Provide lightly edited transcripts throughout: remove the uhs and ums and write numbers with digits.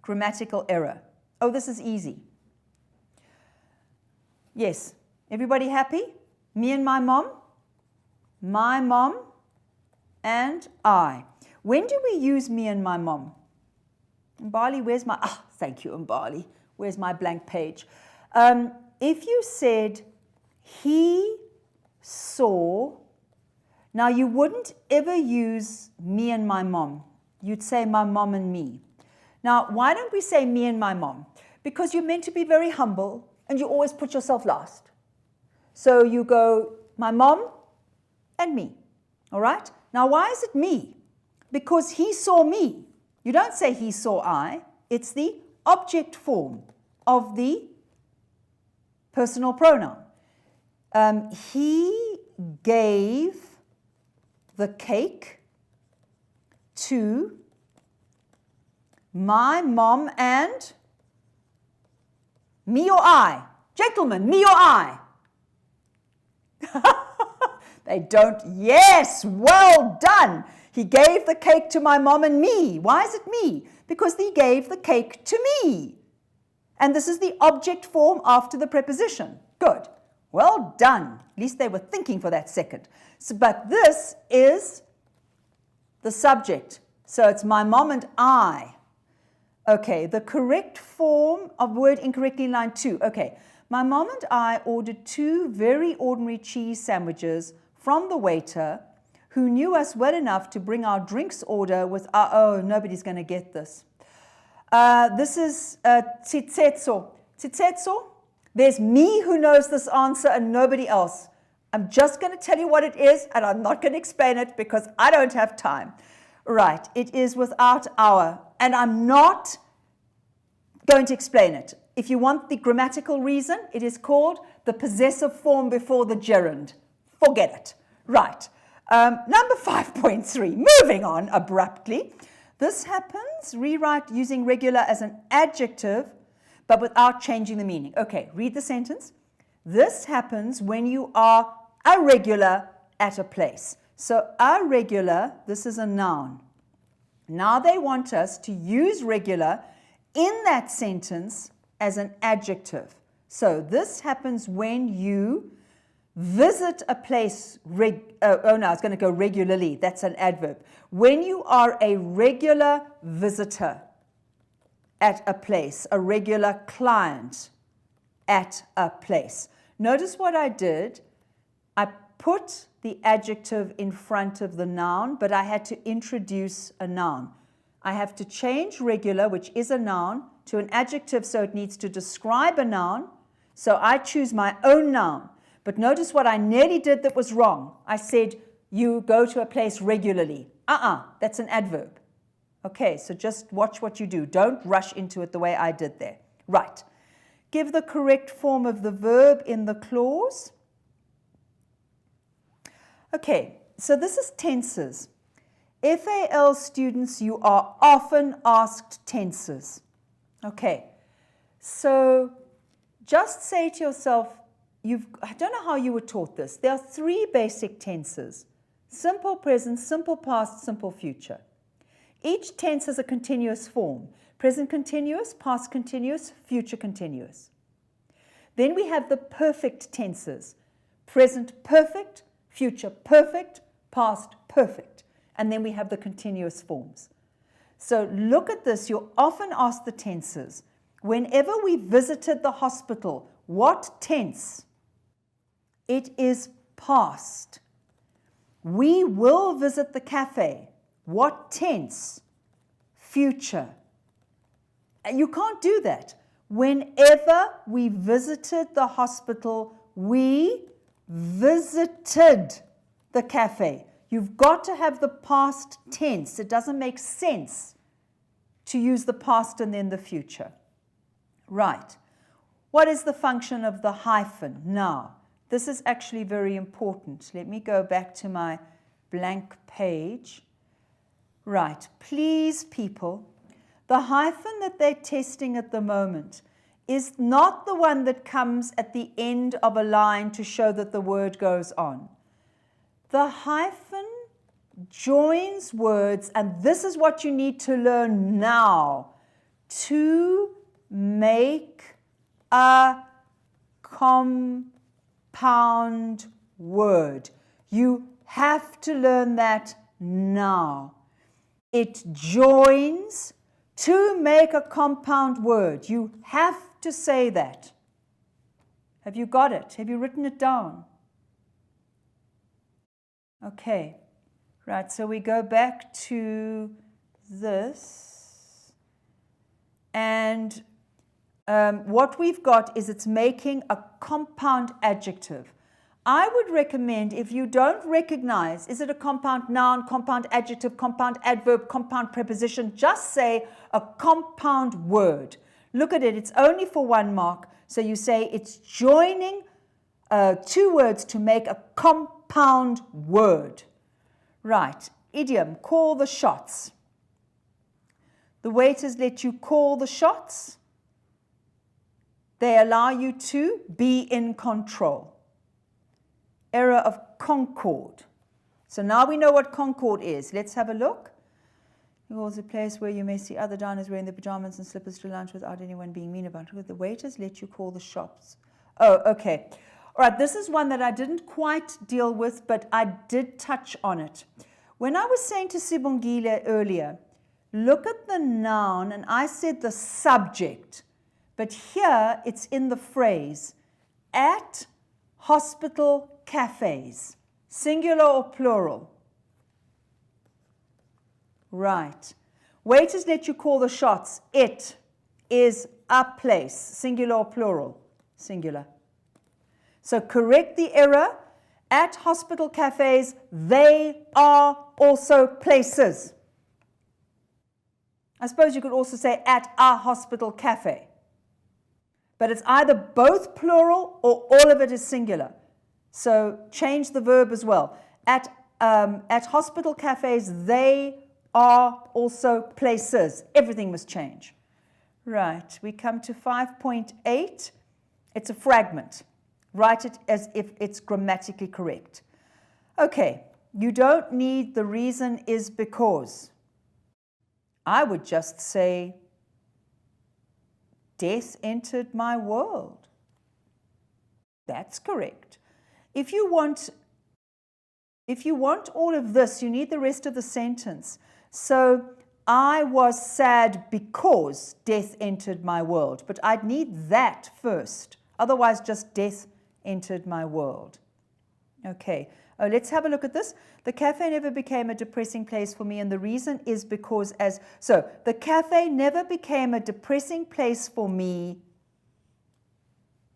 Grammatical error. Oh, this is easy. Yes. Everybody happy? Me and my mom and I. When do we use me and my mom? Mbali, where's my, thank you, Mbali. Where's my blank page? If you said, he saw, now you wouldn't ever use me and my mom. You'd say my mom and me. Now, why don't we say me and my mom? Because you're meant to be very humble and you always put yourself last. So you go, my mom and me. All right? Now, why is it me? Because he saw me. You don't say he saw I. It's the object form of the personal pronoun. He gave the cake to my mom and me or I. Gentlemen, me or I. They don't. Yes, well done. He gave the cake to my mom and me. Why is it me? Because he gave the cake to me. And this is the object form after the preposition. Good. Well done. At least they were thinking for that second. So, but this is the subject. So it's my mom and I. Okay, the correct form of word incorrectly in line 2. Okay, my mom and I ordered 2 very ordinary cheese sandwiches from the waiter who knew us well enough to bring our drinks order with our, oh, nobody's going to get this. This is Tsitsetso. Tsitsetso, there's me who knows this answer and nobody else. I'm just going to tell you what it is and I'm not going to explain it because I don't have time. Right, it is without our, and I'm not going to explain it. If you want the grammatical reason, it is called the possessive form before the gerund. Forget it. Right. Number 5.3, moving on abruptly. This happens, rewrite using regular as an adjective, but without changing the meaning. Okay, read the sentence. This happens when you are a regular at a place. So a regular, this is a noun. Now they want us to use regular in that sentence as an adjective. So this happens when you visit a place, oh no, it's going to go regularly. That's an adverb. When you are a regular visitor at a place, a regular client at a place. Notice what I did. I put the adjective in front of the noun, but I had to introduce a noun. I have to change regular, which is a noun, to an adjective, so it needs to describe a noun. So I choose my own noun. But notice what I nearly did that was wrong. I said, you go to a place regularly. That's an adverb. Okay, so just watch what you do. Don't rush into it the way I did there. Right. Give the correct form of the verb in the clause. Okay, so this is tenses. FAL students, you are often asked tenses. Okay, so just say to yourself, I don't know how you were taught this. There are 3 basic tenses: simple present, simple past, simple future. Each tense has a continuous form: present continuous, past continuous, future continuous. Then we have the perfect tenses: present perfect, future perfect, past perfect. And then we have the continuous forms. So look at this. You're often asked the tenses. Whenever we visited the hospital, what tense? It is past. We will visit the cafe. What tense? Future. You can't do that. Whenever we visited the hospital, we visited the cafe. You've got to have the past tense. It doesn't make sense to use the past and then the future. Right. What is the function of the hyphen? Now, this is actually very important. Let me go back to my blank page. Right. Please, people, the hyphen that they're testing at the moment is not the one that comes at the end of a line to show that the word goes on. The hyphen joins words, and this is what you need to learn now to make a compound word. You have to learn that now. It joins to make a compound word. You have to say that. Have you got it? Have you written it down? Okay. Right, so we go back to this. And what we've got is it's making a compound adjective. I would recommend, if you don't recognize, is it a compound noun, compound adjective, compound adverb, compound preposition, just say a compound word. Look at it, it's only for 1 mark. So you say it's joining 2 words to make a compound word. Right, idiom, call the shots. The waiters let you call the shots. They allow you to be in control. Error of concord. So now we know what concord is. Let's have a look. It was a place where you may see other diners wearing their pajamas and slippers to lunch without anyone being mean about it. The waiters let you call the shots. Oh, okay. All right, this is one that I didn't quite deal with, but I did touch on it. When I was saying to Sibongile earlier, look at the noun, and I said the subject, but here it's in the phrase, at hospital cafes, singular or plural? Right. Waiters let you call the shots. It is a place, singular or plural? Singular. So correct the error. At hospital cafes, they are also places. I suppose you could also say at a hospital cafe. But it's either both plural or all of it is singular. So change the verb as well. At hospital cafes, they are also places. Everything must change. Right, we come to 5.8. It's a fragment. Write it as if it's grammatically correct. Okay, you don't need the reason is because. I would just say, death entered my world. That's correct. If you want all of this, you need the rest of the sentence. So, I was sad because death entered my world. But I'd need that first. Otherwise, just death entered my world. Okay. Oh, let's have a look at this. The cafe never became a depressing place for me, and the reason is because the cafe never became a depressing place for me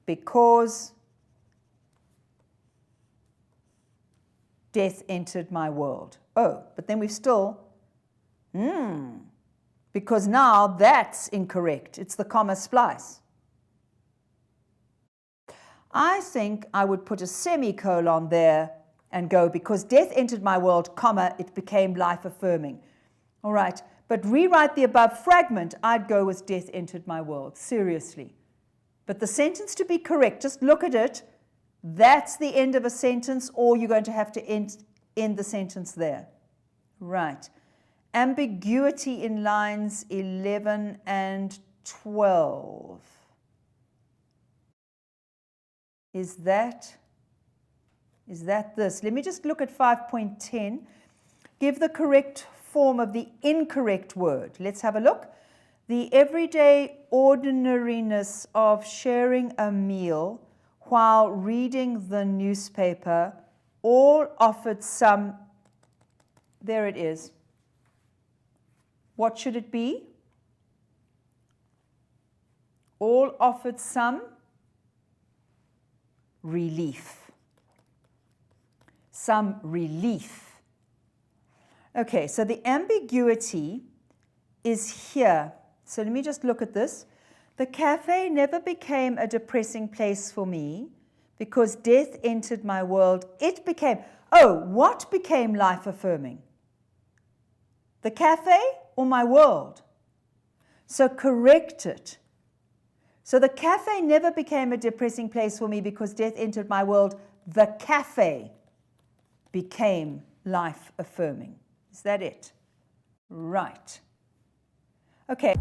because death entered my world. Oh, but then we've still, because now that's incorrect. It's the comma splice. I think I would put a semicolon there and go, because death entered my world, comma, it became life-affirming. All right, but rewrite the above fragment, I'd go with death entered my world, seriously. But the sentence to be correct, just look at it, that's the end of a sentence, or you're going to have to end the sentence there. Right. Ambiguity in lines 11 and 12. Is that this? Let me just look at 5.10. Give the correct form of the incorrect word. Let's have a look. The everyday ordinariness of sharing a meal while reading the newspaper all offered some, there it is. What should it be? All offered some relief. Some relief. Okay, so the ambiguity is here. So let me just look at this. The cafe never became a depressing place for me because death entered my world. It became, what became life-affirming? The cafe or my world? So correct it. So the cafe never became a depressing place for me because death entered my world. The cafe became life-affirming. Is that it? Right. Okay.